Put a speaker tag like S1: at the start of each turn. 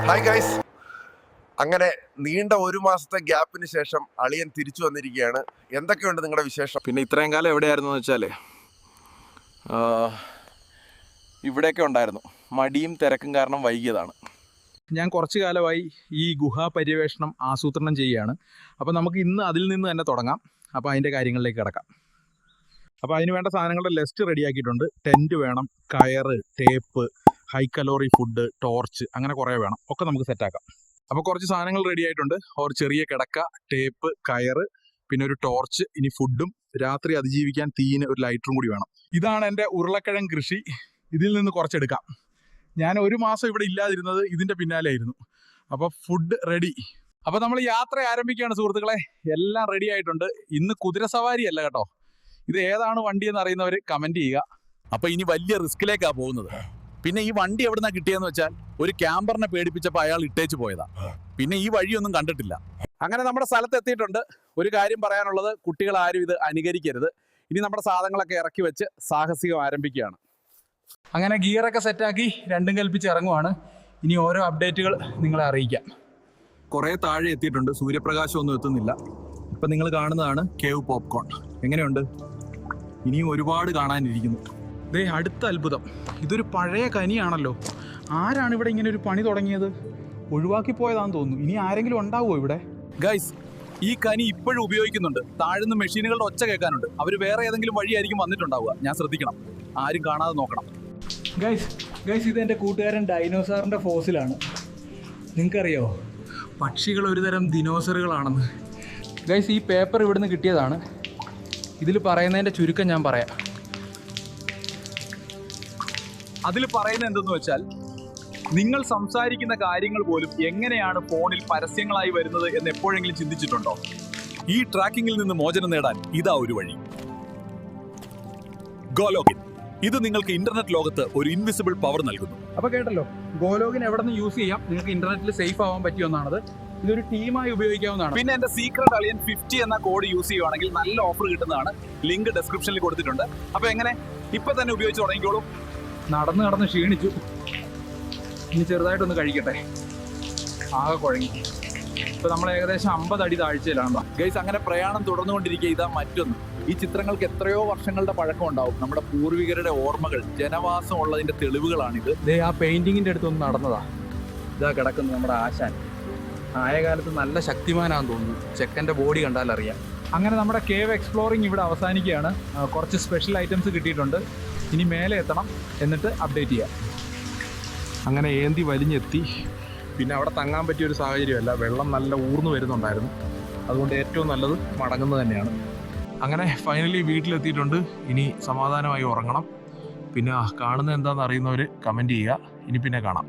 S1: Hi guys, അങ്ങനെ നീണ്ട ഒരു മാസത്തെ ഗ്യാപ്പിന് ശേഷം അളിയൻ തിരിച്ചു വന്നിരിക്കുകയാണ്. എന്തൊക്കെയുണ്ട് നിങ്ങളുടെ വിശേഷം?
S2: പിന്നെ ഇത്രയും കാലം എവിടെയായിരുന്നു എന്ന് വെച്ചാൽ ഇവിടെയൊക്കെ ഉണ്ടായിരുന്നു. മടിയും തിരക്കും കാരണം വൈകിയതാണ്.
S3: ഞാൻ കുറച്ച് കാലമായി ഈ ഗുഹാ പര്യവേഷണം ആസൂത്രണം ചെയ്യുകയാണ്. അപ്പോൾ നമുക്ക് ഇന്ന് അതിൽ നിന്ന് തന്നെ തുടങ്ങാം. അപ്പോൾ അതിൻ്റെ കാര്യങ്ങളിലേക്ക് കിടക്കാം. അപ്പോൾ അതിന് വേണ്ട സാധനങ്ങളുടെ ലിസ്റ്റ് റെഡിയാക്കിയിട്ടുണ്ട്. ടെൻറ്റ് വേണം, കയറ്, tape, high calorie food, torch, അങ്ങനെ കുറേ വേണം. ഒക്കെ നമുക്ക് സെറ്റാക്കാം. അപ്പോൾ കുറച്ച് സാധനങ്ങൾ റെഡി ആയിട്ടുണ്ട്. ഒരു ചെറിയ കിടക്ക, ടേപ്പ്, കയറ്, പിന്നെ ഒരു ടോർച്ച്, ഇനി ഫുഡും രാത്രി അതിജീവിക്കാൻ തീയിന് ഒരു ലൈറ്ററും കൂടി വേണം. ഇതാണ് എൻ്റെ ഉരുളക്കിഴങ്ങ് കൃഷി. ഇതിൽ നിന്ന് കുറച്ചെടുക്കാം. ഞാൻ ഒരു മാസം ഇവിടെ ഇല്ലാതിരുന്നത് ഇതിൻ്റെ പിന്നാലെ ആയിരുന്നു. അപ്പോൾ ഫുഡ് റെഡി. അപ്പോൾ നമ്മൾ യാത്ര ആരംഭിക്കുകയാണ് സുഹൃത്തുക്കളെ. എല്ലാം റെഡി ആയിട്ടുണ്ട്. ഇന്ന് കുതിരസവാരി അല്ല കേട്ടോ. ഇത് ഏതാണ് വണ്ടി എന്ന് അറിയുന്നവർ കമൻറ്റ് ചെയ്യുക.
S2: അപ്പോൾ ഇനി വലിയ റിസ്കിലേക്കാണ് പോകുന്നത്. പിന്നെ ഈ വണ്ടി എവിടുന്നാ കിട്ടിയെന്ന് വെച്ചാൽ ഒരു ക്യാമ്പറിനെ പേടിപ്പിച്ചപ്പോൾ അയാൾ ഇട്ടേച്ച് പോയതാ. പിന്നെ ഈ വഴിയൊന്നും കണ്ടിട്ടില്ല.
S3: അങ്ങനെ നമ്മുടെ സ്ഥലത്ത് എത്തിയിട്ടുണ്ട്. ഒരു കാര്യം പറയാനുള്ളത്, കുട്ടികൾ ആരും ഇത് അനുകരിക്കരുത്. ഇനി നമ്മുടെ സാധനങ്ങളൊക്കെ ഇറക്കി വെച്ച് സാഹസികം ആരംഭിക്കുകയാണ്. അങ്ങനെ ഗിയറൊക്കെ സെറ്റാക്കി രണ്ടും കൽപ്പിച്ച് ഇറങ്ങുവാണ്. ഇനി ഓരോ അപ്ഡേറ്റുകൾ നിങ്ങളെ അറിയിക്കാം.
S2: കുറേ താഴെ എത്തിയിട്ടുണ്ട്. സൂര്യപ്രകാശം ഒന്നും എത്തുന്നില്ല. ഇപ്പം നിങ്ങൾ കാണുന്നതാണ് കേവ് പോപ്കോൺ. എങ്ങനെയുണ്ട്? ഇനിയും ഒരുപാട് കാണാനിരിക്കുന്നു.
S3: ദേ അടുത്ത അത്ഭുതം. ഇതൊരു പഴയ കനിയാണല്ലോ. ആരാണ് ഇവിടെ ഇങ്ങനെ ഒരു പണി തുടങ്ങിയത്? ഒഴിവാക്കി പോയതാണെന്ന് തോന്നുന്നു. ഇനി ആരെങ്കിലും ഉണ്ടാവുമോ ഇവിടെ?
S2: ഗൈസ്, ഈ കനി ഇപ്പോഴും ഉപയോഗിക്കുന്നുണ്ട്. താഴ്ന്ന മെഷീനുകളുടെ ഒച്ച കേൾക്കാനുണ്ട്. അവർ വേറെ ഏതെങ്കിലും വഴിയായിരിക്കും വന്നിട്ടുണ്ടാവുക. ഞാൻ ശ്രദ്ധിക്കണം, ആരും കാണാതെ നോക്കണം.
S3: ഗൈസ് ഇത് എൻ്റെ കൂട്ടുകാരൻ ഡൈനോസറിൻ്റെ ഫോസിലാണ്. നിങ്ങൾക്കറിയോ പക്ഷികൾ ഒരുതരം ദിനോസറുകളാണെന്ന്? ഗൈസ് ഈ പേപ്പർ ഇവിടുന്ന് കിട്ടിയതാണ്. ഇതിൽ പറയുന്നതിൻ്റെ ചുരുക്കം ഞാൻ പറയാം.
S2: അതിൽ പറയുന്നത് എന്തെന്ന് വെച്ചാൽ, നിങ്ങൾ സംസാരിക്കുന്ന കാര്യങ്ങൾ പോലും എങ്ങനെയാണ് ഫോണിൽ പരസ്യങ്ങളായി വരുന്നത് എന്ന് എപ്പോഴെങ്കിലും ചിന്തിച്ചിട്ടുണ്ടോ? ഈ ട്രാക്കിങ്ങിൽ നിന്ന് മോചനം നേടാൻ ഇതാ ഒരു വഴി. ഗോലോഗിൻ. ഇത് നിങ്ങൾക്ക് ഇന്റർനെറ്റ് ലോകത്ത് ഒരു ഇൻവിസിബിൾ പവർ നൽകുന്നു.
S3: അപ്പോൾ കേട്ടല്ലോ, ഗോലോഗിൻ എവിടെ നിന്ന് യൂസ് ചെയ്യാം. നിങ്ങൾക്ക് ഇന്റർനെറ്റിൽ സേഫ് ആവാൻ പറ്റിയൊന്നാണത്. ഇതൊരു ടീമായി ഉപയോഗിക്കാവുന്നതാണ്.
S2: പിന്നെ എന്റെ സീക്രട്ട് അളിയൻ 50 എന്ന കോഡ് യൂസ് ചെയ്യുവാണെങ്കിൽ നല്ല ഓഫർ കിട്ടുന്നതാണ്. ലിങ്ക് ഡിസ്ക്രിപ്ഷനിൽ കൊടുത്തിട്ടുണ്ട്. അപ്പോൾ എങ്ങനെ ഇപ്പൊ തന്നെ ഉപയോഗിച്ച് തുടങ്ങിക്കോളൂ.
S3: നടന്ന് ക്ഷീണിച്ചു. ഇനി ചെറുതായിട്ടൊന്ന് കഴിക്കട്ടെ. ആകെ കുഴങ്ങി. ഇപ്പോൾ നമ്മൾ ഏകദേശം 50 അടി താഴ്ചയിലാണ്.
S2: ഗൈസ്, അങ്ങനെ പ്രയാണം തുടർന്നുകൊണ്ടിരിക്കുക. ഇതാ മറ്റൊന്ന്. ഈ ചിത്രങ്ങൾക്ക് എത്രയോ വർഷങ്ങളുടെ പഴക്കം ഉണ്ടാവും. നമ്മുടെ പൂർവികരുടെ ഓർമ്മകൾ, ജനവാസം ഉള്ളതിന്റെ തെളിവുകളാണിത്.
S3: ദേ ആ പെയിന്റിങ്ങിന്റെ അടുത്തൊന്ന് നടന്നതാ. ഇതാ കിടക്കുന്നത് നമ്മുടെ ആശാൻ. ആയ കാലത്ത് നല്ല ശക്തിമാനാന്ന് തോന്നുന്നു. ചെക്കൻ്റെ ബോഡി കണ്ടാൽ അറിയാം. അങ്ങനെ നമ്മുടെ കേവ് എക്സ്പ്ലോറിങ് ഇവിടെ അവസാനിക്കുകയാണ്. കുറച്ച് സ്പെഷ്യൽ ഐറ്റംസ് കിട്ടിയിട്ടുണ്ട്. ഇനി മേലെ എത്തണം, എന്നിട്ട് അപ്ഡേറ്റ് ചെയ്യാം. അങ്ങനെ ഏന്തി വലിഞ്ഞെത്തി. പിന്നെ അവിടെ തങ്ങാൻ പറ്റിയൊരു സാഹചര്യമല്ല. വെള്ളം നല്ല ഊർന്നു വരുന്നുണ്ടായിരുന്നു. അതുകൊണ്ട് ഏറ്റവും നല്ലത് മടങ്ങുന്നത് തന്നെയാണ്. അങ്ങനെ ഫൈനലി വീട്ടിലെത്തിയിട്ടുണ്ട്. ഇനി സമാധാനമായി ഉറങ്ങണം. പിന്നെ കാണുന്നത് എന്താണെന്ന് അറിയുന്നവർ കമൻറ്റ് ചെയ്യുക. ഇനി പിന്നെ കാണാം.